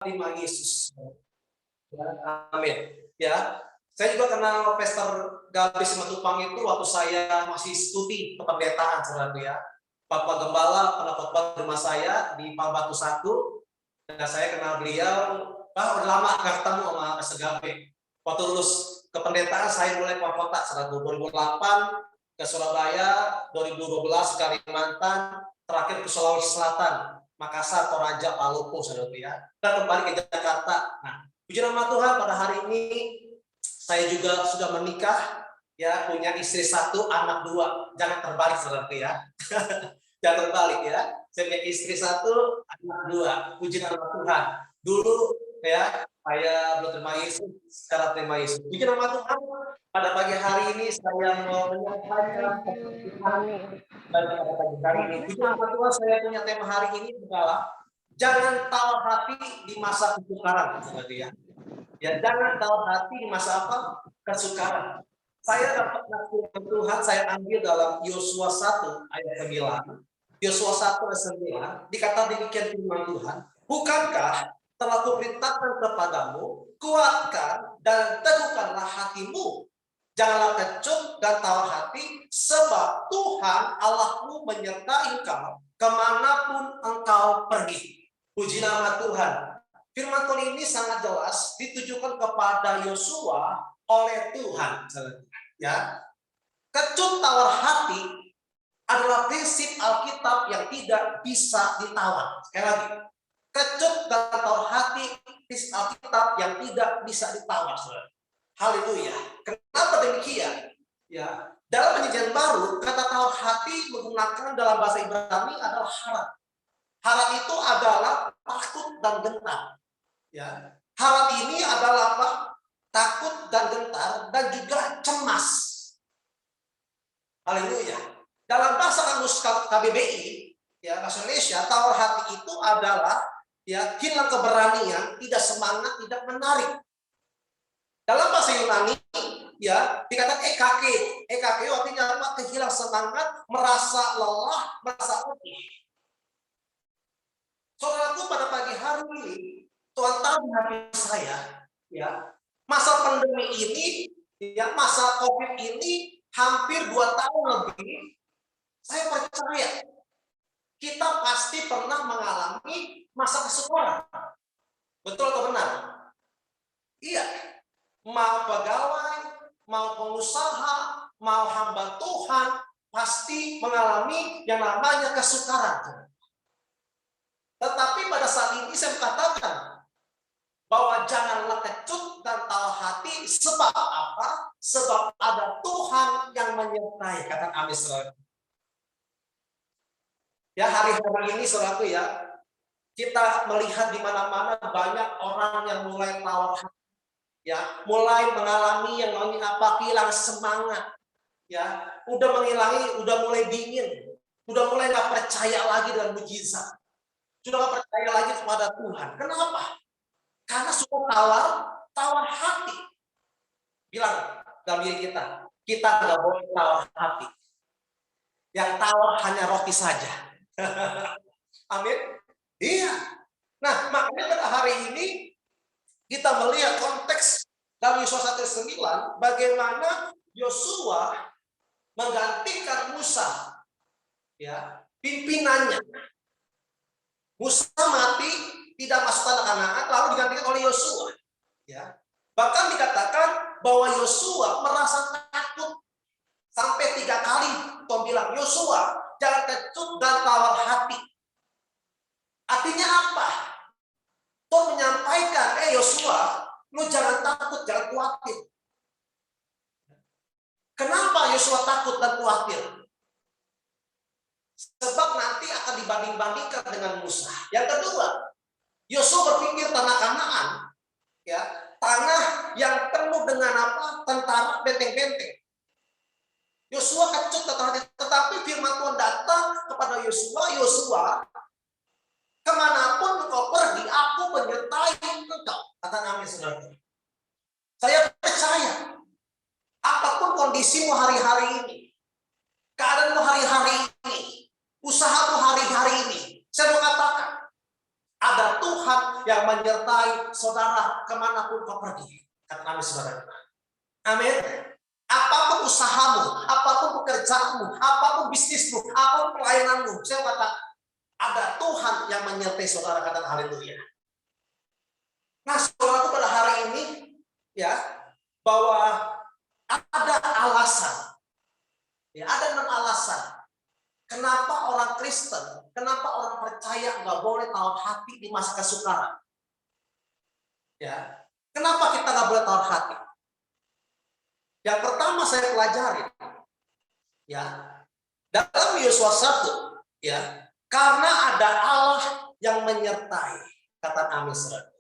terima Yesus. Ya, amin. Ya, saya juga kenal Pastor Gabris Simatupang itu waktu saya masih studi kependetaan, saudaraku ya. Bapak Gembala pernah khotbah di rumah saya di Palbatu 1, dan saya kenal beliau. Udah lama gak ketemu sama Pastor Gabris. Waktu lulus kependetaan saya mulai keluar kota, saudaraku. 2008 ke Surabaya, 2012 ke Kalimantan, terakhir ke Sulawesi Selatan, Makassar, Toraja, Paluku, saudaraku ya. Dan kembali ke Jakarta. Nah, puji nama Tuhan, pada hari ini saya juga sudah menikah, ya, punya istri 1, anak 2. Jangan terbalik, saudaraku ya. Jangan terbalik ya. Saya punya istri 1, anak 2. Puji nama Tuhan. Dulu ya, saya belum terima Yesus, sekarang terima Yesus. Puji nama Tuhan. Pada pagi hari ini saya mau menyampaikan pada pagi hari ini. Puji nama Tuhan, saya punya tema hari ini adalah jangan tawar hati di masa kesukaran, saudara ya. Ya, jangan tawar hati di masa apa? Kesukaran. Saya dapat firman Tuhan, saya ambil dalam Yosua 1 ayat 9. Yosua 1 ayat 9 dikatakan demikian firman Tuhan, bukankah telah kuperintahkan kepadamu, kuatkan dan teguhkanlah hatimu, janganlah kecut dan tawar hati, sebab Tuhan Allahmu menyertai engkau kemanapun engkau pergi. Puji nama Tuhan. Firman Tuhan ini sangat jelas ditujukan kepada Yosua oleh Tuhan. Ya, kecut tawar hati adalah prinsip Alkitab yang tidak bisa ditawar. Sekali lagi, kecut dan tawar hati prinsip Alkitab yang tidak bisa ditawar. Haleluya. Kenapa demikian? Ya, dalam Perjanjian Baru kata tawar hati menggunakan dalam bahasa Ibrani adalah harap. Harap itu adalah takut dan gentar. Ya, harap ini adalah apa? Takut dan gentar dan juga cemas. Haleluya. Dalam bahasa kamus KBBI, ya, bahasa Indonesia, tawar hati itu adalah ya hilang keberanian, tidak semangat, tidak menarik. Dalam bahasa Yunani, ya dikatakan EKK. EKK artinya apa? Kehilangan semangat, merasa lelah, merasa letih. Saudaraku, pada pagi hari ini Tuhan tahu hati saya, ya, masa pandemi ini, ya, masa COVID ini hampir 2 tahun lebih, saya percaya kita pasti pernah mengalami masa kesukaran. Betul atau benar? Iya. Mau pegawai, mau pengusaha, mau hamba Tuhan, pasti mengalami yang namanya kesukaran. Tetapi pada saat ini saya katakan bahwa janganlah kecut dan tawar hati, sebab apa? Sebab ada Tuhan yang menyertai. Kata amin, saudara. Ya, hari-hari ini saudaraku ya, kita melihat di mana-mana banyak orang yang mulai tawar hati, ya, mulai mengalami yang namanya apa? Hilang semangat, ya, udah mulai dingin, udah mulai nggak percaya lagi dengan mujizat, sudah nggak percaya lagi kepada Tuhan. Kenapa? Karena sudah tawar hati. Bilang dalam diri kita nggak boleh tawar hati. Yang tawar hanya roti saja. Amin. Iya. Nah, makanya pada hari ini kita melihat konteks dalam Yosua 1:9 bagaimana Yosua menggantikan Musa, ya, pimpinannya. Musa mati, tidak masuk tanah Kanaan, lalu digantikan oleh Yosua. Ya, bahkan dikatakan bahwa Yosua merasa takut sampai 3 kali. Tuhan bilang, Yosua, jangan kecut dan tawar hati. Artinya apa? Tuhan menyampaikan, Yosua, lu jangan takut, jangan khawatir. Kenapa Yosua takut dan khawatir? Sebab nanti akan dibanding-bandingkan dengan Musa. Yang kedua, Yosua berpikir tanah Kanaan, ya, tanah yang penuh dengan apa? Tentara, benteng-benteng. Yosua kecut tetapi firman Tuhan datang kepada Yosua, Yosua, kemanapun engkau pergi, aku menyertai engkau. Kata amin, saudara. Saya percaya, apapun kondisimu hari-hari ini, keadaanmu hari-hari ini, usahamu hari-hari ini, saya mau katakan, ada Tuhan Tuhan yang menyertai saudara kemanapun kau pergi. Kata kami saudara. Amin. Apapun usahamu, apapun pekerjaanmu, apapun bisnismu, apapun pelayananmu, saya kata ada Tuhan yang menyertai saudara. Kata haleluya. Nah, saudara pada hari ini ya bahwa ada alasan, ya ada 6 alasan kenapa orang Kristen, kenapa orang percaya nggak boleh tawar hati di masa kesukaran. Ya, kenapa kita nggak boleh tawar hati? Yang pertama saya pelajari, ya dalam Yosua 1, ya karena ada Allah yang menyertai, kata amin saudara.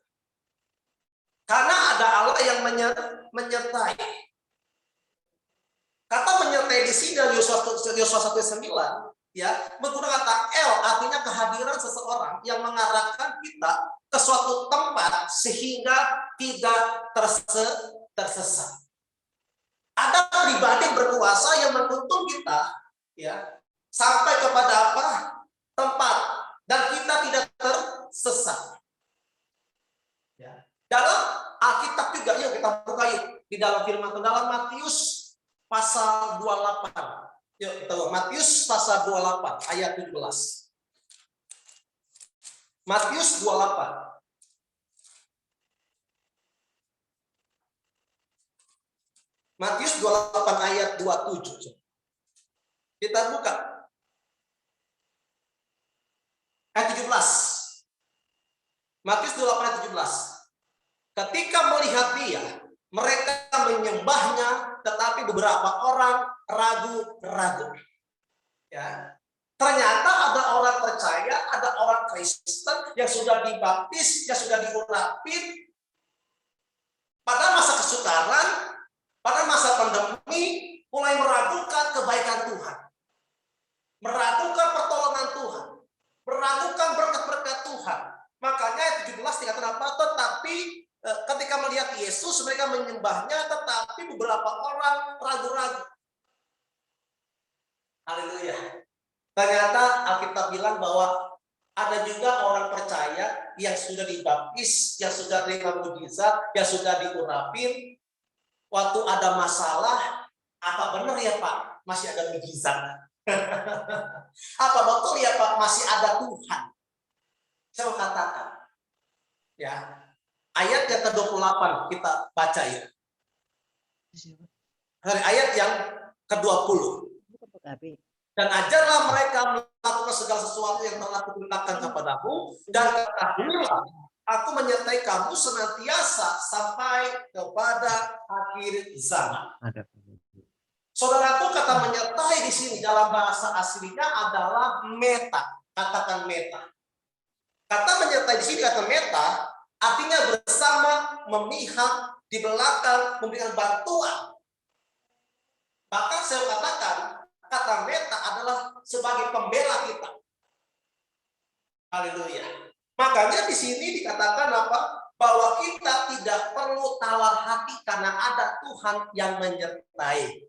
Karena ada Allah yang menyertai. Kata menyertai di sini dalam Yosua 1:9, ya menggunakan kata el, artinya kehadiran seseorang yang mengarahkan kita ke suatu tempat sehingga tidak tersesat. Ada pribadi berkuasa yang menuntun kita, ya sampai kepada apa? Tempat, dan kita tidak tersesat. Ya. Dalam Alkitab juga, yuk kita buka yuk di dalam firman Tuhan dalam Matius pasal 28. Yuk kita buka Matius pasal 28 ayat 17. Matius 28. Matius 28 ayat 27. Kita buka. Ayat 17. Matius 28 ayat 17. Ketika melihat dia, mereka menyembahnya, tetapi beberapa orang ragu-ragu. Ya. Ternyata ada orang percaya, ada orang Kristen yang sudah dibaptis, yang sudah diurapin pada masa kesukaran, pada masa pandemi, mulai meragukan kebaikan Tuhan. Meragukan pertolongan Tuhan. Meragukan berkat-berkat Tuhan. Makanya ayat 17 dikatakan apa? Tetapi ketika melihat Yesus, mereka menyembahnya, tetapi beberapa orang ragu-ragu. Haleluya. Ternyata Alkitab bilang bahwa ada juga orang percaya yang sudah dibaptis, yang sudah terima mujizat, yang sudah diurapin. Waktu ada masalah, apa benar ya Pak? Masih ada mujizat. Apa betul ya Pak? Masih ada Tuhan. Saya mau katakan, ya ayat yang ke-28 kita baca ya. Dari ayat yang ke-20. Dan ajarlah mereka melakukan segala sesuatu yang telah kuperintahkan kepadamu, dan ketahuilah aku menyertai kamu senantiasa sampai kepada akhir zaman. Saudaraku, kata menyertai di sini dalam bahasa aslinya adalah meta. Katakan meta. Kata menyertai di sini kata meta artinya bersama, memihak, di belakang, memberikan bantuan. Bahkan saya katakan kata meta adalah sebagai pembela kita. Haleluya. Makanya di sini dikatakan apa? Bahwa kita tidak perlu tawar hati karena ada Tuhan yang menyertai.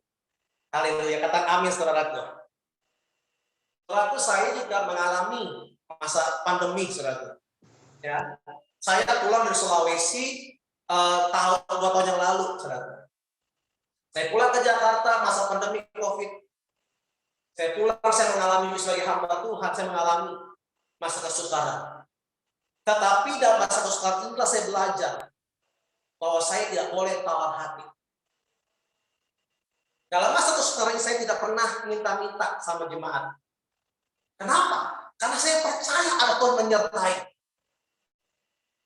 Haleluya. Katakan amin saudaraku. Saudaraku, saya juga mengalami masa pandemi saudaraku. Ya. Saya pulang dari Sulawesi tahun 2 tahun yang lalu saudaraku. Saya pulang ke Jakarta masa pandemi Covid. Saya pulang, saya mengalami sebagai hamba Tuhan, saya mengalami masa kesukaran. Tetapi dalam masa kesukaran itulah saya belajar bahwa saya tidak boleh tawar hati. Dalam masa kesukaran ini saya tidak pernah minta-minta sama jemaat. Kenapa? Karena saya percaya ada Tuhan menyertai.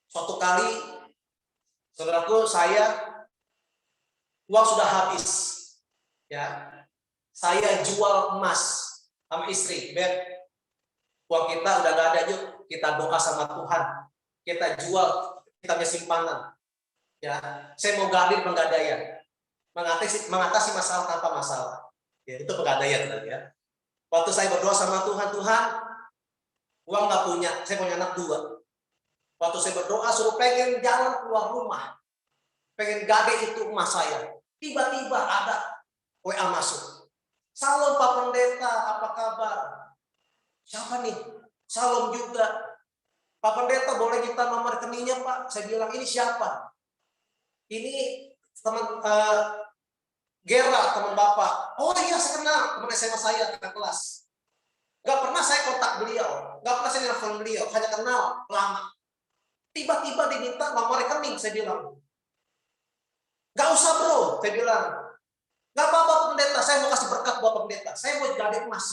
Suatu kali, saudaraku, saya uang sudah habis. Ya, saya jual emas sama istri. Beb, uang kita udah gak ada, yuk kita doa sama Tuhan. Kita jual, kita punya simpanan. Ya, saya mau gali penggadaian. Mengatasi masalah tanpa masalah. Ya, itu pegadaian tadi ya. Waktu saya berdoa sama Tuhan, Tuhan, uang nggak punya, saya punya anak 2. Waktu saya berdoa suruh pengen jalan keluar rumah, pengen gade itu emas saya. Tiba-tiba ada WA masuk. Salam Pak Pendeta, apa kabar? Siapa nih? Salam juga. Pak Pendeta, boleh kita nomor rekeningnya, Pak? Saya bilang, ini siapa? Ini teman Gera, teman Bapak. Oh iya, saya kenal, teman SMA saya, kakak kelas. Gak pernah saya kontak beliau, gak pernah saya nelfon beliau, hanya kenal lama. Tiba-tiba diminta nomor rekening, saya bilang. Gak usah bro, saya bilang. Gak apa-apa pendeta, saya mau kasih berkat buat pendeta. Saya mau jadi emas.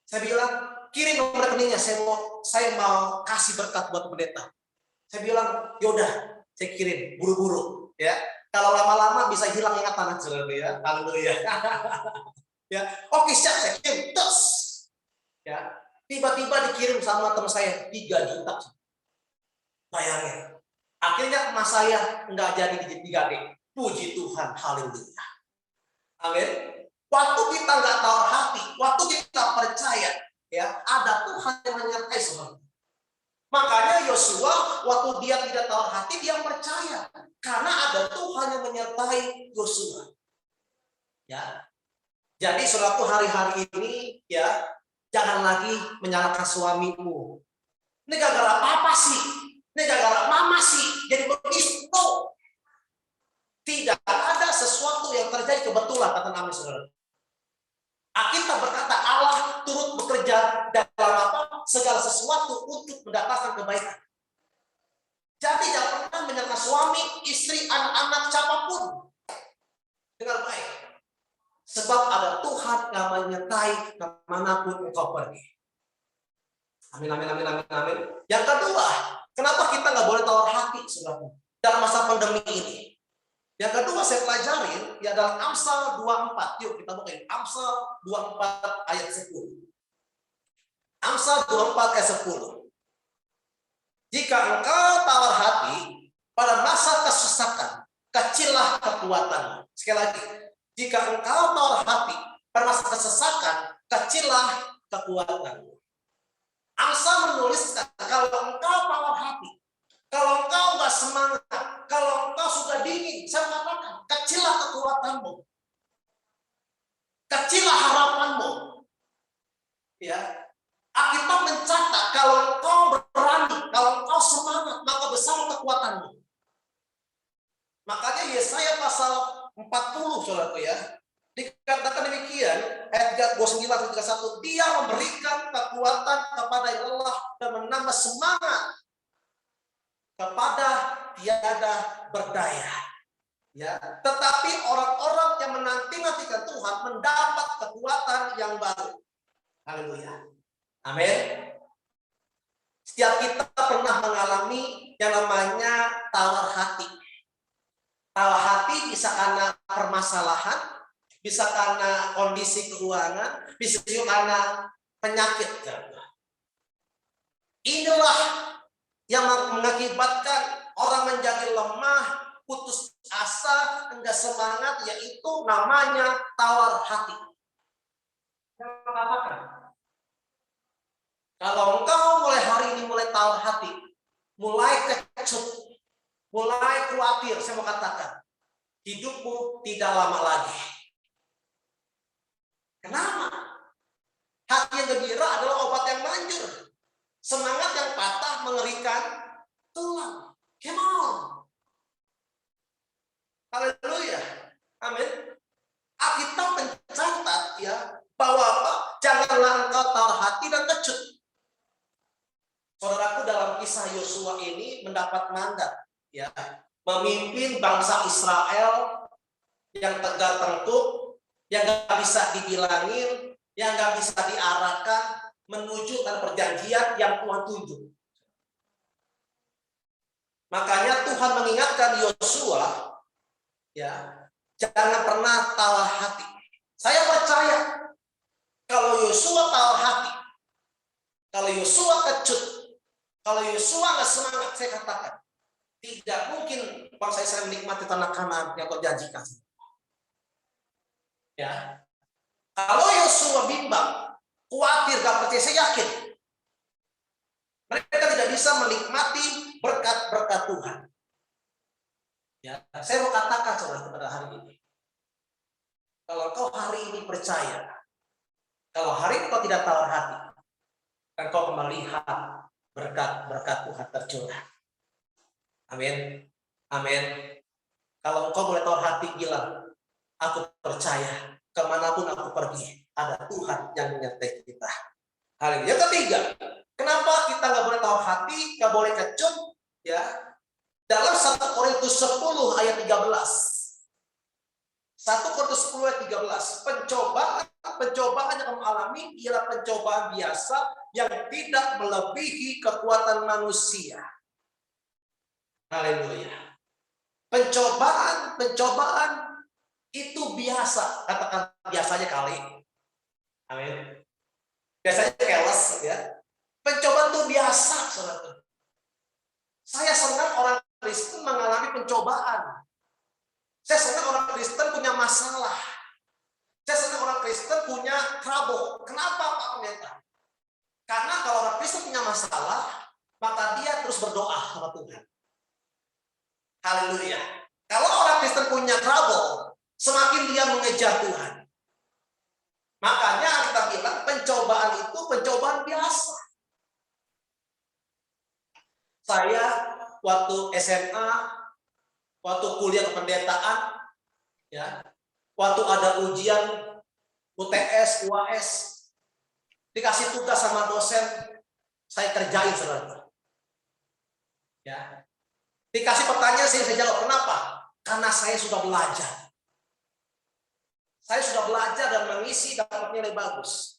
Saya bilang, kirim nomor rekeningnya, saya mau kasih berkat buat pendeta. Saya bilang, yaudah, saya kirim, buru-buru. Ya, kalau lama-lama bisa hilang ingatan aja, ya. Haleluya. Ya, oke siap, saya kirim, terus. Ya, tiba-tiba dikirim sama teman saya 3 juta. Bayangin. Akhirnya emas saya nggak jadi digade. Puji Tuhan, haleluya. Amin. Waktu kita nggak tahu hati, waktu kita percaya, ya ada Tuhan yang menyertai semua. Makanya Yosua waktu dia tidak tahu hati, dia percaya karena ada Tuhan yang menyertai Yosua. Ya. Jadi saudaraku, hari-hari ini ya jangan lagi menyalahkan suamimu. Ini gara-gara papa sih, ini gara-gara mama sih, jadi begitu. No. Tidak ada sesuatu yang terjadi kebetulan, kata Nabi saudara. Alkitab berkata Allah turut bekerja dalam apa? Segala sesuatu untuk mendatangkan kebaikan. Jadi jangan pernah menyalahkan suami, istri, anak-anak, siapapun dengan baik. Sebab ada Tuhan yang menyertai kemanapun engkau pergi. Amin, amin, amin, amin, amin. Yang kedua, kenapa kita nggak boleh tawar hati, saudara, dalam masa pandemi ini? Yang kedua saya pelajarin ya dalam Amsal 24. Yuk kita buka Amsal 24 ayat 10. Amsal 24 ayat 10. Jika engkau tawar hati pada masa kesesakan, kecillah kekuatanmu. Sekali lagi, jika engkau tawar hati pada masa kesesakan, kecillah kekuatanmu. Amsal menuliskan kalau engkau tawar hati, kalau engkau nggak semangat, kalau engkau sudah dingin, saya katakan, kecillah kekuatanmu, kecillah harapanmu. Ya, Alkitab mencatat kalau engkau berani, kalau engkau semangat, maka besar kekuatanmu. Makanya Yesaya pasal 40, saudaraku ya, dikatakan demikian, ayat 29-31, dia memberikan kekuatan kepada yang lelah dan menambah semangat kepada tiada berdaya. Ya, tetapi orang-orang yang menanti-nantikan Tuhan mendapat kekuatan yang baru. Haleluya. Amin. Setiap kita pernah mengalami yang namanya tawar hati. Tawar hati bisa karena permasalahan, bisa karena kondisi keuangan, bisa juga karena penyakit. Inilah yang mengakibatkan orang menjadi lemah, putus asa, enggak semangat, yaitu namanya tawar hati. Kalau engkau mulai hari ini mulai tawar hati, mulai kecut, mulai khawatir, saya mau katakan, hidupmu tidak lama lagi. Kenapa? Hati yang gembira adalah obat yang manjur. Semangat yang patah mengerikan tulang. Come on. Haleluya. Amin. Alkitab mencatat ya bahwa apa? Janganlah engkau tawar hati dan kecut. Saudaraku, dalam kisah Yosua ini mendapat mandat ya memimpin bangsa Israel yang tegar tengkuk, yang nggak bisa dibilangin, yang nggak bisa diarahkan menuju ke perjanjian yang Tuhan tunjuk. Makanya Tuhan mengingatkan Yosua, ya, jangan pernah tawar hati. Saya percaya kalau Yosua tawar hati, kalau Yosua kecut, kalau Yosua nggak semangat, saya katakan tidak mungkin bangsa Israel menikmati tanah Kanaan yang terjanjikan. Ya, kalau Yosua bimbang, khawatir, gak percaya, saya yakin mereka tidak bisa menikmati berkat-berkat Tuhan. Ya, saya mau katakan saudara pada hari ini, kalau kau hari ini percaya, kalau hari ini kau tidak tawar hati, dan kau melihat berkat Tuhan tercurah. Amin. Amin. Kalau engkau boleh tahu hati bilang, aku percaya kemanapun aku pergi, ada Tuhan yang menyertai kita. Haleluya. Yang ketiga, kenapa kita nggak boleh tahu hati, nggak boleh kecut? Ya, dalam 1 Korintus 10 ayat 13. 1 Korintus 10 ayat 13. Pencobaan yang kamu alami ialah pencobaan biasa yang tidak melebihi kekuatan manusia. Haleluya. Pencobaan itu biasa, katakan biasanya kali. Amin. Biasanya keles ya. Pencobaan itu biasa, saudara. Saya senang orang Kristen mengalami pencobaan. Saya senang orang Kristen punya masalah. Saya senang orang Kristen punya trouble. Kenapa Pak Pendeta? Karena kalau orang Kristen punya masalah, maka dia terus berdoa sama Tuhan. Haleluya. Kalau orang Kristen punya trouble, semakin dia mengejar Tuhan. Makanya kita bilang pencobaan itu pencobaan biasa. Saya waktu SMA, waktu kuliah kependetaan, ya, waktu ada ujian UTS, UAS, dikasih tugas sama dosen, saya kerjain, saudara. Ya, dikasih pertanyaan, saya jawab. Kenapa? Karena saya sudah belajar. Saya sudah belajar dan mengisi, dapat nilai bagus.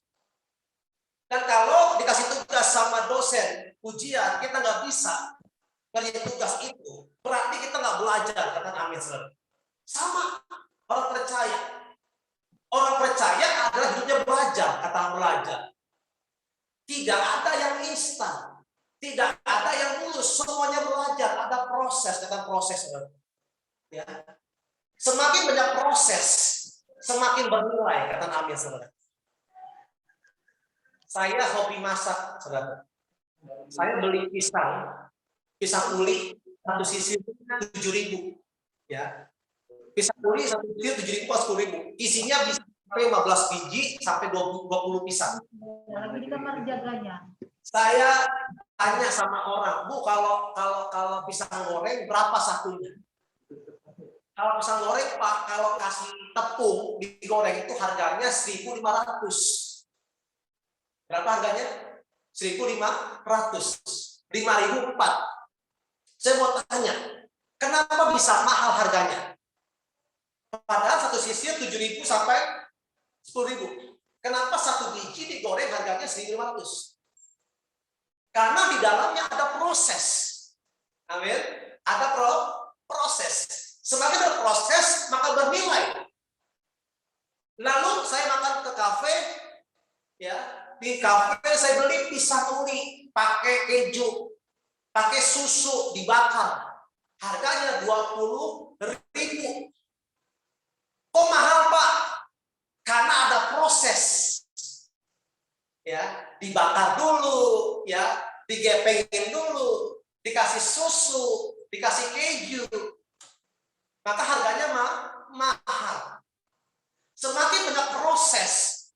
Dan kalau dikasih tugas sama dosen, ujian, kita nggak bisa ngerjain tugas itu, berarti kita nggak belajar, katakan amin, saudara. Sama, orang percaya. Orang percaya adalah hidupnya belajar, kata belajar. Tidak ada yang instan. Tidak ada yang mulus, semuanya belajar, ada proses, kata proses, saudara. Ya. Semakin banyak proses, semakin bernilai, kata amin, saudara. Saya hobi masak, saudara. Saya beli pisang uli satu sisi 7.000, ya. Pisang uli satu sisi 7.000 atau 10.000. Isinya bisa sampai 15 biji sampai 20 pisang. Lagi di kamar jaganya. Saya tanya sama orang, Bu, kalau pisang goreng berapa satunya? Kalau pisang goreng Pak, kalau kasih tepung digoreng itu harganya 1.500. Berapa harganya? 1.500. 5.004. Saya mau tanya, kenapa bisa mahal harganya? Padahal satu sisi 7.000 sampai 10.000. Kenapa satu biji digoreng harganya 1.500? Karena di dalamnya ada proses. Amin. Ada proses. Semakin ada proses, maka bernilai. Lalu saya makan ke kafe, ya. Di kafe saya beli pisang uli, pakai keju, pakai susu dibakar. Harganya 20.000. Kok mahal, Pak? Karena ada proses. Ya, dibakar dulu, ya, digepengin dulu, dikasih susu, dikasih keju. Maka harganya mahal. Semakin banyak proses,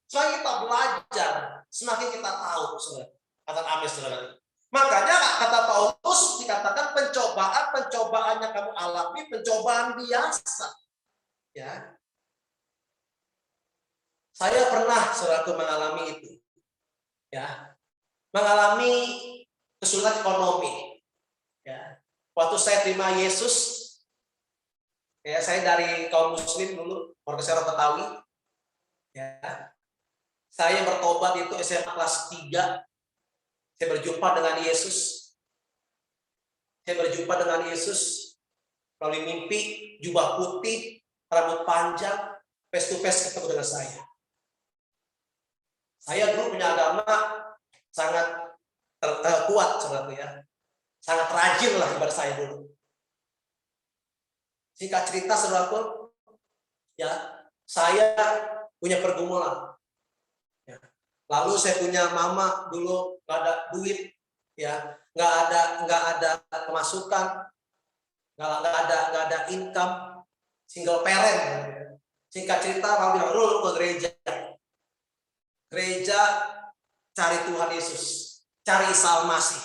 semakin kita belajar, semakin kita tahu, saudara. Kata amin, saudara. Makanya kata Paulus dikatakan pencobaan yang kamu alami, pencobaan biasa. Ya. Saya pernah, saudaraku, mengalami itu. Ya. Mengalami kesulitan ekonomi. Ya. Waktu saya terima Yesus, ya, saya dari kaum muslim dulu, keluarga saya orang Betawi. Ya. Saya bertobat itu SMA kelas 3. Saya berjumpa dengan Yesus. Saya berjumpa dengan Yesus melalui mimpi, jubah putih, rambut panjang, face to face ketemu dengan saya. Saya dulu punya agama sangat kuat, saudara, ya. Sangat rajin lah ibadah saya dulu. Singkat cerita, saudaraku, ya, saya punya pergumulan. Ya. Lalu saya punya mama dulu nggak ada duit, ya, nggak ada pemasukan, nggak ada income, single parent. Singkat cerita, mama bilang, "Rul, ke gereja cari Tuhan Yesus, cari Isa Al-Masih."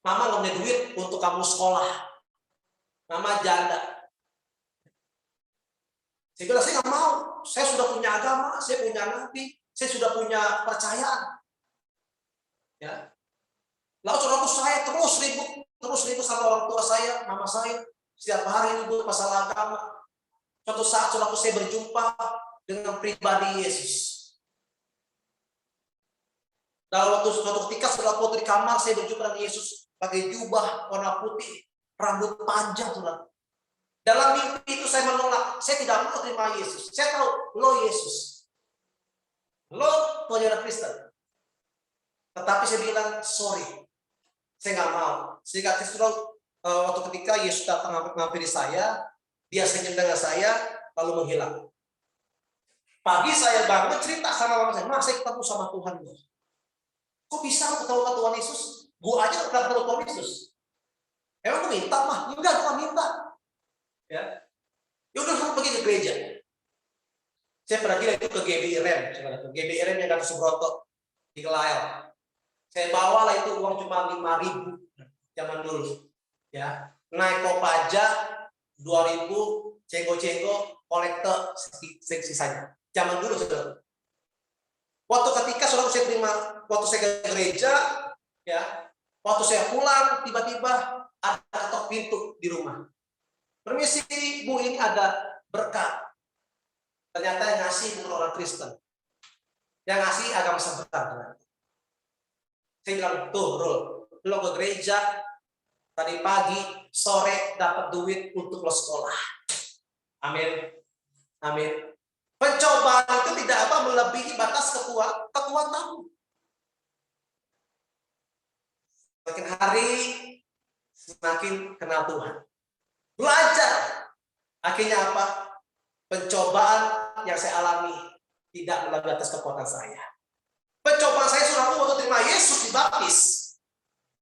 Mama nggak punya duit untuk kamu sekolah. Mama janda. Saya bilang, saya nggak mau. Saya sudah punya agama, saya punya nabi, saya sudah punya percayaan. Ya. Lalu saudaraku, saya terus ribut sama orang tua saya, mama saya. Setiap hari ribut masalah agama. Suatu saat saudaraku, saya berjumpa dengan pribadi Yesus. Dalam suatu ketika saudaraku di kamar, saya berjumpa dengan Yesus pakai jubah warna putih, rambut panjang, saudara. Dalam mimpi itu saya menolak, saya tidak mau terima Yesus. Saya tahu, lo Yesus, lo Tuhan yang Kristen. Tetapi saya bilang, sorry, saya nggak mau. Sehingga waktu ketika Yesus datang menghampiri saya, dia senyum dengan saya, lalu menghilang. Pagi saya bangun cerita sama mama saya, "Ma, saya ketemu sama Tuhan." Kok bisa ketemu sama Tuhan Yesus? Gua aja nggak pernah ketemu Tuhan Yesus. Emang gue minta, mah? Enggak, gue minta. Ya, udah kamu pergi ke gereja. Saya pergi itu ke GBIRM, GBIRM yang Gatot Subroto di Kelail. Saya bawa lah itu uang cuma 5.000 zaman dulu. Ya, naik Kopaja 2.000, cenggo-cenggo, kolektor sisanya. Zaman dulu saudara. Waktu ketika saudara saya terima, waktu saya ke gereja, ya, waktu saya pulang tiba-tiba ada ketok pintu di rumah. "Permisi Bu, ini ada berkat." Ternyata yang ngasih bukan orang Kristen, yang ngasih agama seberang. Saya bilang, "Tuh, Rul, lo ke gereja tadi pagi, sore dapat duit untuk lo sekolah." Amin, amin. Pencobaan itu tidak apa melebihi batas kekuatanmu. Semakin hari semakin kenal Tuhan. Belajar. Akhirnya apa? Pencobaan yang saya alami tidak melebihi batas kekuatan saya. Pencobaan saya sudah waktu terima Yesus dibaptis.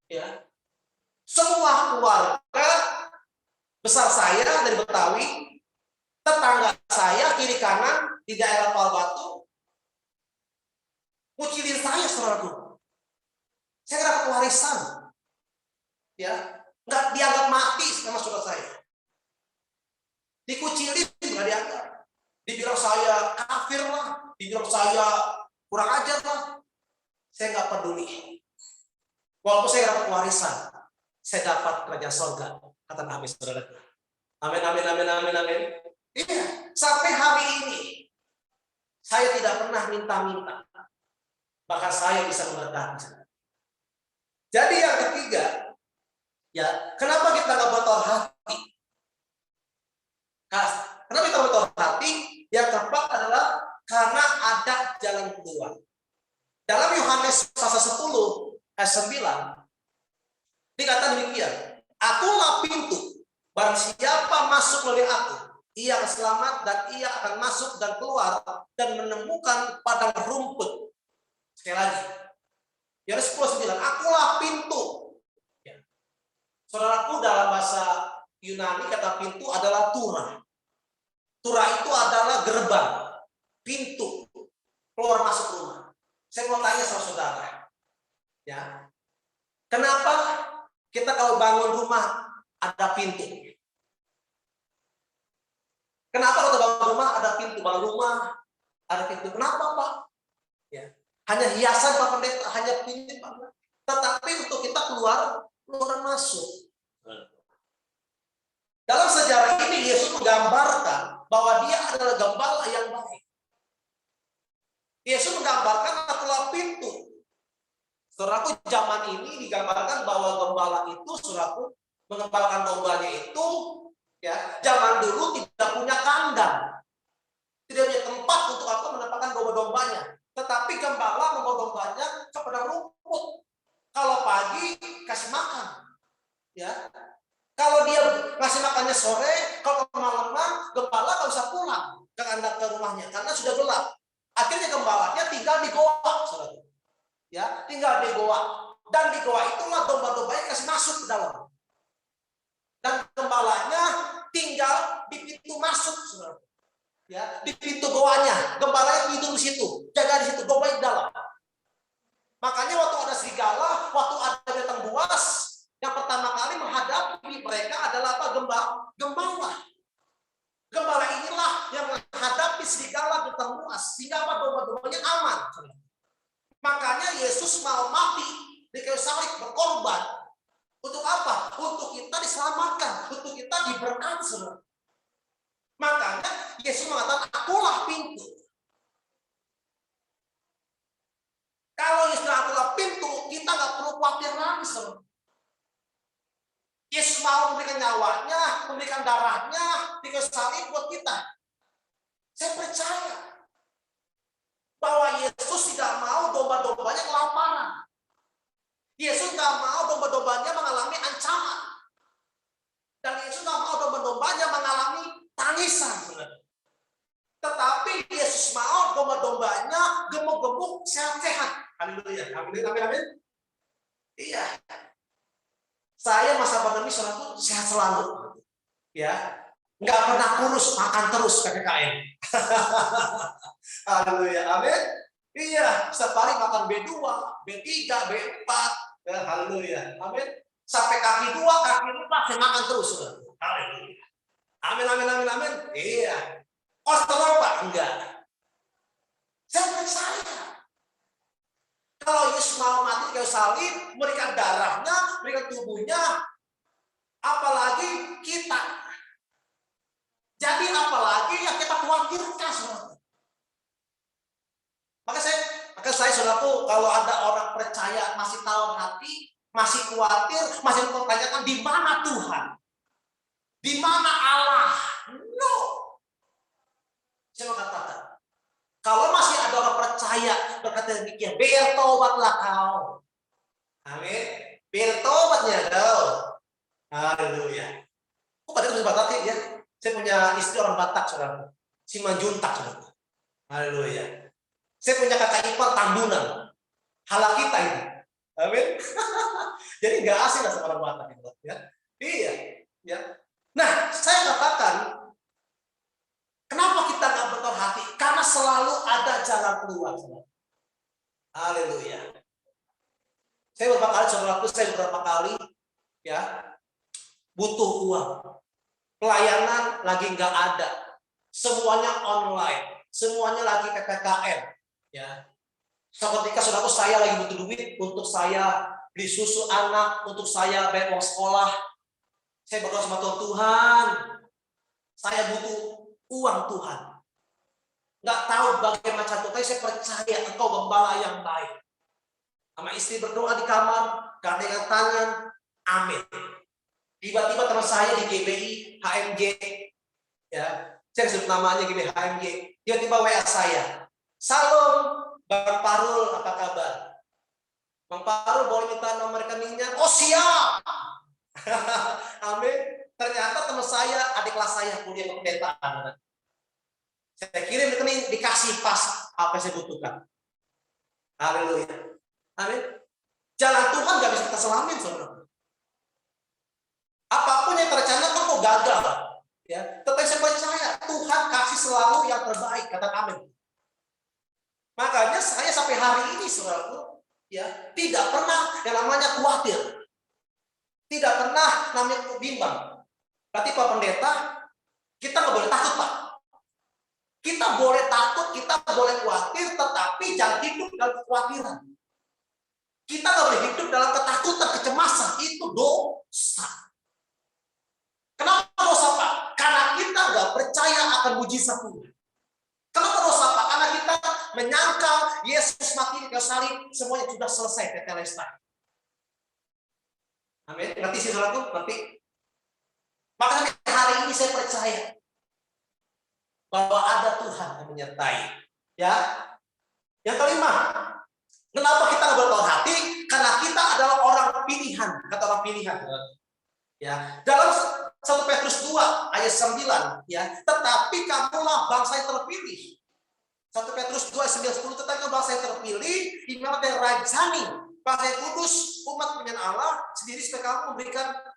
Ya. Semua keluarga besar saya dari Betawi, tetangga saya kiri kanan di daerah Palbatu, ngucilin saya, saudaraku. Saya dapat warisan, ya, nggak dianggap mati sama saudara saya. Dikucilin nggak dianggap, dibilang saya kafir lah, dibilang saya kurang ajar lah. Saya nggak peduli. Walaupun saya dapat warisan, saya dapat kerajaan surga, kata Nabi, saudara. Amin, amin, amin, amin, amin. Iya, sampai hari ini saya tidak pernah minta-minta, bahkan saya bisa memberkati. Jadi yang ketiga, ya, kenapa kita nggak bertobat hati? Kenapa kita bertobat hati? Yang keempat adalah karena ada jalan keluar. Dalam Yohanes pasal 10 ayat 9 dikatakan demikian, "Akulah pintu, barang siapa masuk melalui aku, ia akan selamat dan ia akan masuk dan keluar dan menemukan padang rumput." Sekali lagi, Yohanes 10:9, "Akulah pintu." Ya. Saudaraku, dalam bahasa Yunani kata pintu adalah tura. Tura itu adalah gerbang, pintu keluar masuk rumah. Saya mau tanya sama saudara, ya, kenapa kita kalau bangun rumah ada pintu? Kenapa kalau bangun rumah ada pintu? Bangun rumah ada pintu. Kenapa, Pak? Ya. Hanya hiasan Pak Pendeta, hanya pintu, Pak. Tetapi untuk kita keluar masuk. Dalam sejarah ini Yesus menggambarkan bahwa dia adalah gembala yang baik. Yesus menggambarkan adalah pintu. Saudaraku, zaman ini digambarkan bahwa gembala itu, saudaraku, mengembalakan dombanya itu, ya, zaman dulu tidak punya kandang, tidak punya tempat untuk apa menempatkan domba-dombanya. Tetapi gembala membawa dombanya ke padang rumput. Kalau pagi kasih makan, ya. Kalau dia ngasih makannya sore, kalau malam gembala nggak usah pulang ke rumahnya karena sudah gelap. Akhirnya gembalanya tinggal di goa, saudara. Ya, tinggal di goa. Dan di goa itulah domba-dombanya kasih masuk ke dalam. Dan gembalanya tinggal di pintu masuk, saudara. Ya, di pintu goanya. Gembalanya tidur di situ, jaga di situ, dombanya di dalam. Makanya waktu ada serigala, waktu ada binatang buas gembala. Gembala inilah yang menghadapi serigala bertermuas sehingga domba-dombanya aman. Makanya Yesus mau mati di kayu salib berkorban. Untuk apa? Untuk kita diselamatkan, untuk kita diberkati. Makanya Yesus mengatakan, akulah pintu. Kalau Yesus akulah pintu, kita nggak perlu khawatir lagi. Yesus mau memberikan nyawanya, memberikan darahnya di kayu salib buat kita. Saya percaya bahwa Yesus tidak mau domba-dombanya kelaparan. Yesus tidak mau domba-dombanya mengalami ancaman. Dan Yesus tidak mau domba-dombanya mengalami tangisan. Tetapi Yesus mau domba-dombanya gemuk-gemuk, sehat-sehat. Haleluya. Amin, amin, amin. Iya. Saya masa pandemi saudara tuh sehat selalu. Ya. Nggak pernah kurus, makan terus PPKM. Haleluya. Amin. Iya, setiap hari makan B2, B3, B4. Ya, haleluya. Amin. Sampai kaki 2, kaki 4 saya makan terus. Haleluya. Amin, amin, amin, amin. Iya. Kolesterol Pak? Enggak. Saya percaya. Kalau Yesus mau mati di kayu salib, memberikan darahnya, memberikan tubuhnya, apalagi kita. Jadi apalagi yang kita khawatirkan, saudara. Maka saya saudaraku, kalau ada orang percaya masih tawar hati, masih khawatir, masih mempertanyakan di mana Tuhan, di mana Allah. No. Saya mau katakan, kalau masih ada orang percaya berkata demikian, biar tobatlah kau. Amin. Biar tobatnya kau. Haleluya. Kok pada itu Batak ya? Saya punya istri orang Batak, saudara. Simanjuntak, saudara. Haleluya. Saya punya kakak ipar Tambunan. Halak kita ini. Amin. Jadi nggak asing lah sama orang Batak itu, ya. Iya, ya. Nah, saya katakan, kenapa kita nggak berkor hati? Karena selalu ada jalan keluar. Haleluya. Saya beberapa kali ya butuh uang. Pelayanan lagi nggak ada. Semuanya online. Semuanya lagi PPKM. Ya. Ketika saudaraku saya lagi butuh duit untuk saya beli susu anak, untuk saya bayar uang sekolah. Saya berdoa sama Tuhan. Saya butuh uang Tuhan. Nggak tahu bagaimana cara tapi saya percaya Engkau gembala yang baik. Sama istri berdoa di kamar, gandengan tangan, amin. Tiba-tiba teman saya di GBI, HMG, ya, saya sebut namanya GBI HMG, tiba-tiba WA saya, Salam, Bang Parul, apa kabar? Bang Parul boleh minta nomor rekeningnya? Oh siap. Amin. Ternyata teman saya, adik kelas saya kuliah kependetaan. Saya kirim rekening, dikasih pas apa yang saya butuhkan. Haleluya. Amin. Jalan Tuhan nggak bisa kita selamin, saudara. Apapun yang terencanakan kok gagal, ya. Tetapi saya percaya Tuhan kasih selalu yang terbaik, kata amin. Makanya saya sampai hari ini, saudara, ya, tidak pernah yang namanya khawatir, tidak pernah namanya bimbang. Berarti Pak Pendeta, kita nggak boleh takut, Pak. Kita boleh takut, kita boleh khawatir, tetapi jangan hidup dalam kekhawatiran. Kita nggak boleh hidup dalam ketakutan, kecemasan. Itu dosa. Kenapa dosa, Pak? Karena kita nggak percaya akan mujizat Tuhan. Kenapa dosa, Pak? Karena kita menyangka Yesus mati di kayu salib, semuanya sudah selesai, tetelestai. Amin. Ngerti sih, saudaraku? Ngerti? Maka hari ini saya percaya bahwa ada Tuhan yang menyertai. Ya. Yang kelima, kenapa kita nggak berkor hati? Karena kita adalah orang pilihan, kata orang pilihan. Ya, dalam 1 Petrus 2 ayat 9, ya, tetapi kamulah bangsa yang terpilih. 1 Petrus 2 ayat 9-10, tetapi bangsa yang terpilih, iman yang rajani, bangsa yang kudus, umat punya Allah sendiri supaya kamu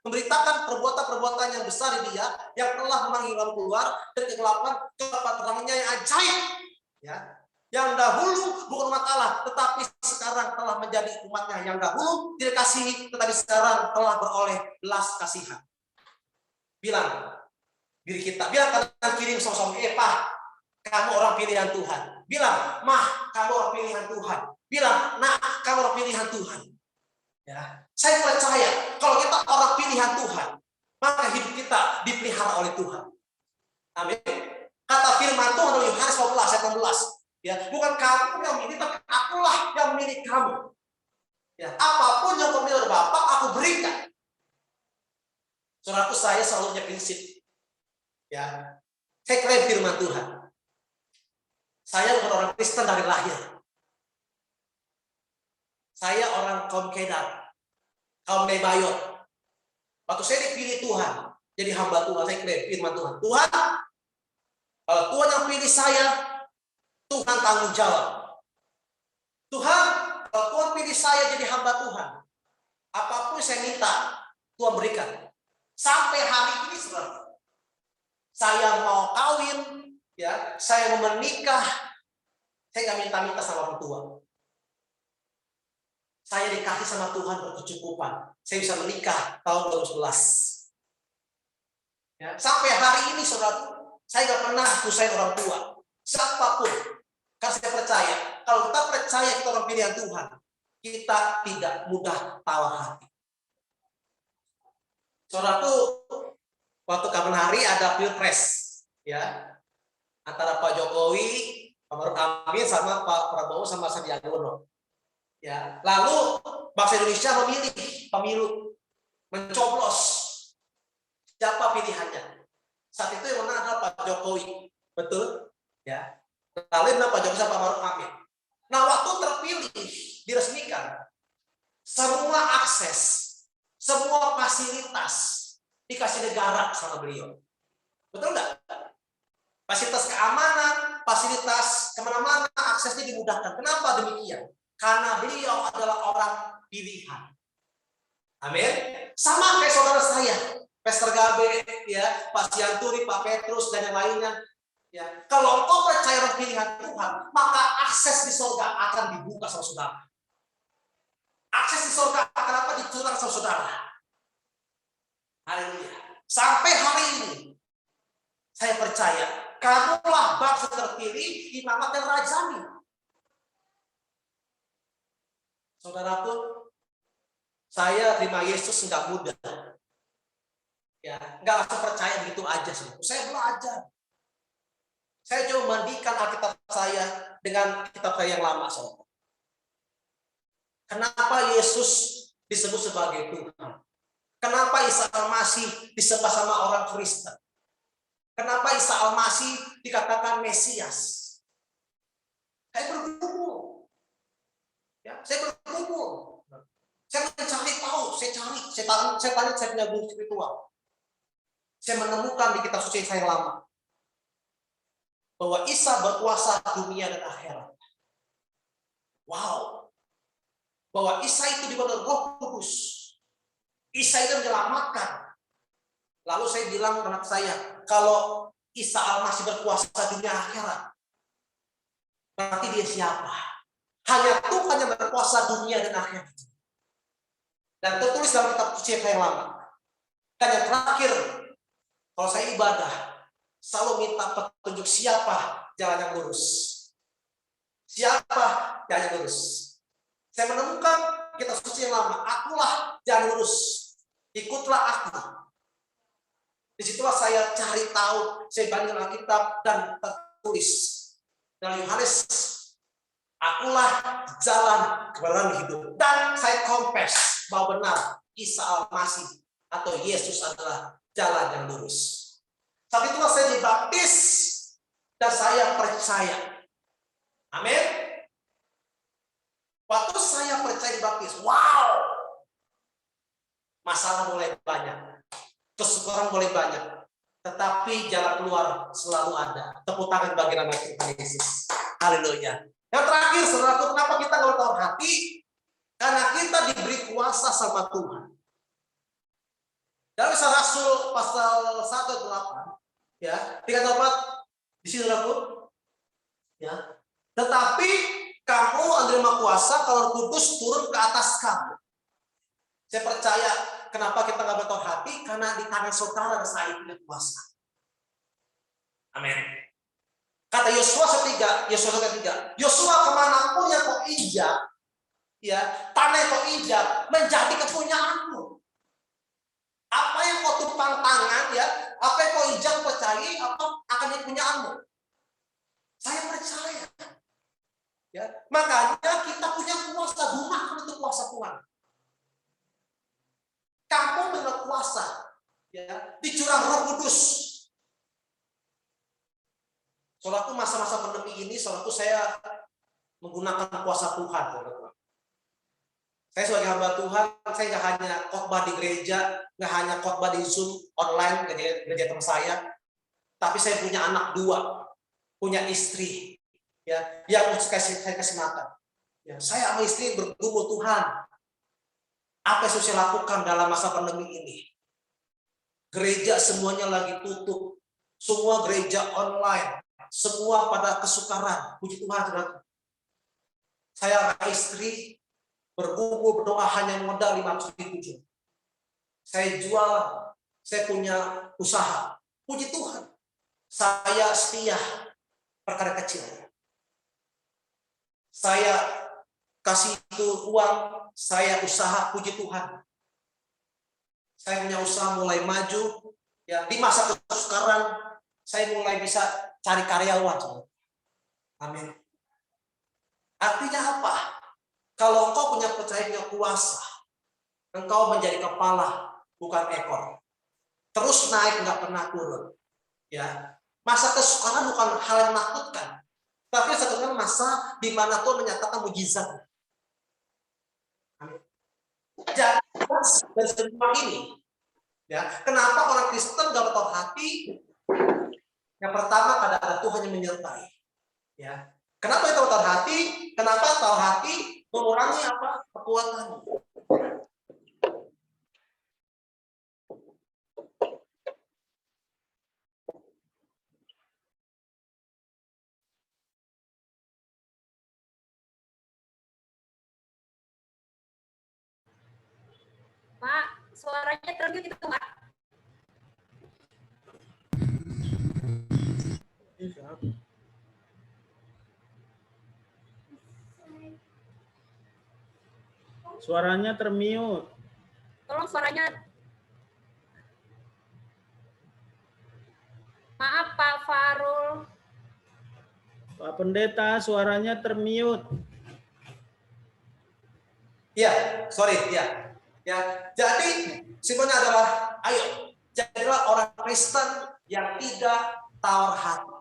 memberitakan perbuatan-perbuatan yang besar di Dia yang telah memanggil kamu keluar dari kegelapan kepada terangnya yang ajaib. Ya. Yang dahulu bukan umat Allah, tetapi sekarang telah menjadi umatnya. Yang dahulu tidak kasih, tetapi sekarang telah beroleh belas kasihan. Bilang diri kita, bilang kanan kiri sama-sama, Pak, kamu orang pilihan Tuhan. Bilang, Mah, kamu orang pilihan Tuhan. Bilang, Nak, kamu orang pilihan Tuhan. Ya, saya percaya kalau kita orang pilihan Tuhan, maka hidup kita dipelihara oleh Tuhan. Amin. Kata firman Tuhan dalam Yohanes 15 ayat 16, ya, bukan kamu yang milih, tapi akulah yang milih kamu. Ya, apapun yang kau milih oleh Bapa, aku berikan. Saudaraku, saya selalu punya prinsip. Ya, saya klaim firman Tuhan. Saya bukan orang Kristen dari lahir. Saya orang kaum Kedar, kaum Nebayot. Waktu saya dipilih Tuhan, jadi hamba Tuhan, saya klaim firman Tuhan. Tuhan, kalau Tuhan yang pilih saya, Tuhan tanggung jawab. Tuhan, kalau Tuhan pilih saya jadi hamba Tuhan, apapun saya minta, Tuhan berikan. Sampai hari ini, saudara, saya mau kawin, ya, saya mau menikah, saya nggak minta-minta sama orang tua. Saya dikasih sama Tuhan berkecukupan. Saya bisa menikah tahun 2011. Ya, sampai hari ini, saudara, saya nggak pernah usahain orang tua. Siapapun. Karena saya percaya, kalau kita percaya kita orang pilihan Tuhan, kita tidak mudah tawar hati. Saudaraku, waktu kapan hari ada pilpres, ya, antara Pak Jokowi, Pak Maruf Amin, sama Pak Prabowo sama Sandiaga Uno. Ya, lalu bangsa Indonesia memilih pemilu, mencoblos siapa pilihannya. Saat itu yang menang adalah Pak Jokowi, betul? Ya. Lalu yang Pak Jokowi sama Pak Maruf Amin. Nah, waktu terpilih, diresmikan, semua akses, semua fasilitas dikasih negara sama beliau. Betul nggak? Fasilitas keamanan, fasilitas kemana-mana, aksesnya dimudahkan. Kenapa demikian? Karena beliau adalah orang pilihan. Amin. Sama kayak saudara saya, Pastor Gabe, ya, Pak Sianturi, Pak Petrus, dan yang lainnya. Ya, kalau engkau percaya orang pilihan Tuhan, maka akses di surga akan dibuka sama saudara. Akses di surga akan apa? Dicurang sama saudara. Haleluya. Sampai hari ini, saya percaya, kamulah bangsa terpilih, imamat dan rajani. Saudaraku, saya terima Yesus nggak mudah. Ya, nggak langsung percaya begitu aja. Saya belajar. Saya coba mandikan Alkitab saya dengan kitab saya yang lama, saudara. Kenapa Yesus disebut sebagai Tuhan? Kenapa Isa Al-Masih disembah sama orang Kristen? Kenapa Isa Al-Masih dikatakan Mesias? Saya bergumul. Ya, saya bergumul. Saya mencari tahu, saya tanya, saya punya guru spiritual. Saya menemukan di kitab suci saya yang lama bahwa Isa berkuasa dunia dan akhirat. Wow. Bahwa Isa itu dibawa Roh Kudus. Isa itu menyelamatkan. Lalu saya bilang ke anak saya, kalau Isa Al-Masih berkuasa dunia akhirat, berarti dia siapa? Hanya Tuhan yang berkuasa dunia dan akhirat. Dan tertulis dalam kitab suci yang lama. Dan yang terakhir, kalau saya ibadah, selalu minta petunjuk siapa jalan yang lurus. Siapa jalan yang lurus. Saya menemukan kitab suci yang lama, akulah jalan lurus. Ikutlah aku. Disitulah saya cari tahu, saya bandingkan Alkitab dan tertulis dalam Yohanes, akulah jalan kebenaran hidup. Dan saya confess bahwa benar Isa Al-Masih atau Yesus adalah jalan yang lurus. Saat itulah saya dibaptis dan saya percaya. Amin. Waktu saya percaya dibaptis, wow, masalah mulai banyak, kesukaran mulai banyak, tetapi jalan keluar selalu ada. Tepuk tangan bagi nama Tuhan Yesus. Haleluya. Yang terakhir, saudaraku, kenapa kita nggak tahu hati? Karena kita diberi kuasa sama Tuhan. Dalam Kisah Rasul pasal 1:8, ya, 3:4 di sini, saudaraku, ya. Tetapi kamu menerima kuasa kalau Kudus turun ke atas kamu. Saya percaya kenapa kita nggak bertaubat hati? Karena di tangan saudara saya punya kuasa. Amin. Kata Yosua 3, Yosua kemanapun yang kau injak, ya, tanah yang kau injak menjadi kepunyaanmu. Apa yang kau tumpang tangan, ya, apa yang kau injak percayai, apa akan jadi punyaanmu. Saya percaya. Ya, makanya kita punya kuasa, gunakan untuk kuasa Tuhan. Kamu punya kuasa, ya, dicurah Roh Kudus. Saudaraku, masa-masa pandemi ini, saudaraku, saya menggunakan kuasa Tuhan, saudaraku. Saya sebagai hamba Tuhan, saya nggak hanya khotbah di gereja, nggak hanya khotbah di Zoom online gereja teman saya, tapi saya punya anak 2, punya istri, ya, yang saya kasih makan. Ya, saya sama istri bergumul, Tuhan, apa yang saya lakukan dalam masa pandemi ini? Gereja semuanya lagi tutup, semua gereja online, semua pada kesukaran. Puji Tuhan, saudara. Saya sama istri bergumul berdoa hanya modal 500.000. Saya jual, saya punya usaha. Puji Tuhan, saya setia perkara kecil. Saya kasih itu uang, saya usaha, puji Tuhan. Saya punya usaha mulai maju, ya, di masa kesukaran saya mulai bisa cari karyawan. Amin. Artinya apa? Kalau engkau punya percaya kuasa, engkau menjadi kepala, bukan ekor. Terus naik, nggak pernah turun. Ya, masa kesukaran bukan hal yang menakutkan, tapi sebenarnya masa di mana Tuhan menyatakan mujizat. Amin. Dan semua ini, ya, kenapa orang Kristen gak bertaubat hati? Yang pertama, kadang ada Tuhan yang menyertai. Ya, kenapa kita bertaubat hati? Kenapa taubat hati mengurangi apa? Kekuatanmu. Pak, suaranya termute itu, Pak. Suaranya termute. Tolong suaranya. Maaf, Pak Farul. Pak Pendeta, suaranya termute. Ya, sorry, ya. Ya, jadi simpelnya adalah, ayo, jadilah orang Kristen yang tidak tawar hati.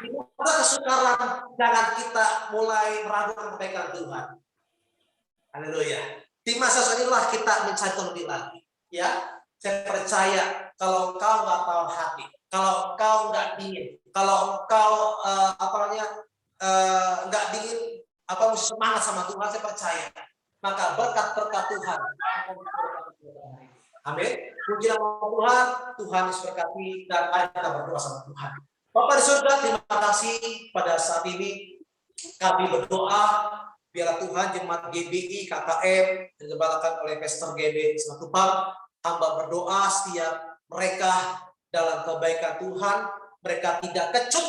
Di masa kesukaran, jangan kita mulai meragukan kebaikan Tuhan. Haleluya. Di masa inilah kita mencari Tuhan lebih lagi. Ya, saya percaya kalau engkau nggak tawar hati, kalau engkau nggak dingin, kalau engkau nggak dingin, semangat sama Tuhan, saya percaya maka berkat-berkat Tuhan akan berkat. Amin. Puji nama Tuhan, Tuhan Yesus berkati, dan mari kita berdoa sama Tuhan. Bapak di surga, terima kasih pada saat ini kami berdoa biarlah Tuhan jemaat GBI KKM digembalakan oleh Pastor GB Simatupang, hamba berdoa setiap mereka dalam kebaikan Tuhan, mereka tidak kecut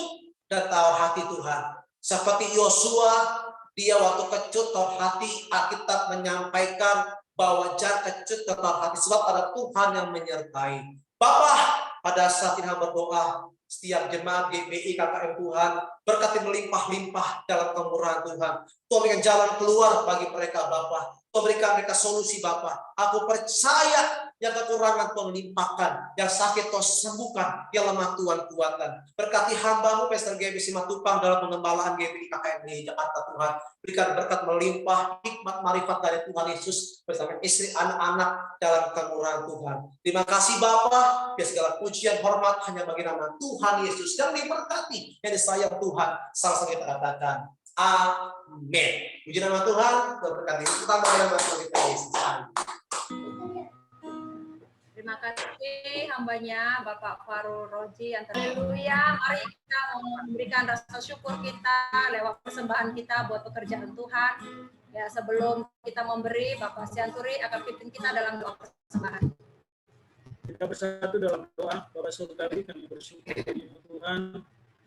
dan tahu hati Tuhan. Seperti Yosua, dia waktu kecut tahu hati, Alkitab menyampaikan bahwa jangan kecut tahu hati sebab ada Tuhan yang menyertai. Bapak, pada saat ini hamba berdoa setiap jemaat GBI KKM Tuhan berkati melimpah-limpah dalam kemurahan Tuhan. Tuhan berikan jalan keluar bagi mereka Bapak. Tuhan berikan mereka solusi Bapak. Aku percaya yang kekurangan Tuhan limpahkan, yang sakit Tuhan sembuhkan, yang lemah Tuhan kuatkan. Berkati hambamu Pastor GB Simatupang dalam pengembalaan GBI KKM di Jakarta Tuhan. Berikan berkat melimpah, hikmat marifat dari Tuhan Yesus bersama istri anak-anak dalam kemurahan Tuhan. Terima kasih Bapa, biar segala pujian hormat hanya bagi nama Tuhan Yesus yang diberkati, yang disayang Tuhan. Sama-sama kita katakan amin. Puji nama Tuhan, berkati kita dalam nama Tuhan Yesus. Terima kasih hambanya Bapak Farul Roji yang haleluya. Mari kita memberikan rasa syukur kita lewat persembahan kita buat pekerjaan Tuhan. Ya, sebelum kita memberi, Bapak Sianturi akan pimpin kita dalam doa persembahan. Kita bersatu dalam doa. Bapak Surgawi, kami bersyukur kepada Tuhan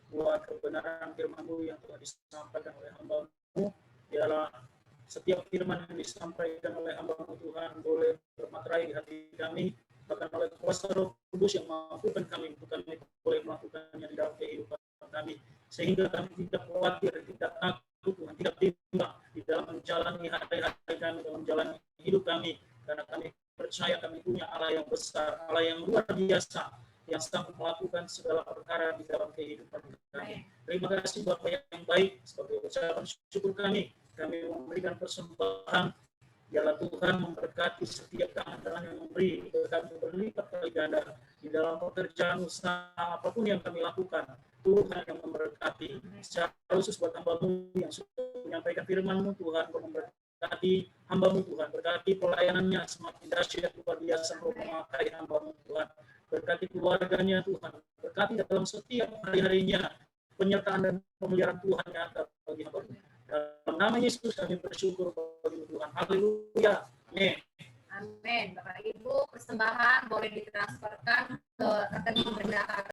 buat kebenaran firman-Mu yang telah disampaikan oleh hamba-Mu. Biarlah setiap firman yang disampaikan oleh hamba-Mu Tuhan boleh bermaterai di hati kami, bahkan oleh kuasa Roh Kudus yang mampukan kami, bukan kami boleh melakukannya di dalam kehidupan kami, sehingga kami tidak khawatir, tidak takut, Tuhan, tidak bimbang di dalam menjalani hari-hari kami, dalam menjalani hidup kami, karena kami percaya kami punya Allah yang besar, Allah yang luar biasa, yang sanggup melakukan segala perkara di dalam kehidupan kami. Terima kasih Bapak yang baik, sebagai ucapan syukur kami memberikan persembahan. Biarlah Tuhan memberkati setiap tangan yang memberi, berkati berlipat kali ganda di dalam pekerjaan usaha apapun yang kami lakukan. Tuhan yang memberkati, secara khusus buat hamba-Mu yang sudah menyampaikan firman-Mu, Tuhan memberkati hamba-Mu, Tuhan berkati pelayanannya semakin dahsyat luar biasa memakai hamba-Mu, Tuhan berkati keluarganya, Tuhan berkati dalam setiap hari-harinya penyertaan dan pemeliharaan Tuhan nyata bagi hamba-Mu. Dalam nama Yesus kami bersyukur bagi Tuhan. Haleluya. Amin. Amin. Bapak Ibu, persembahan boleh ditransferkan ke rekening bendahara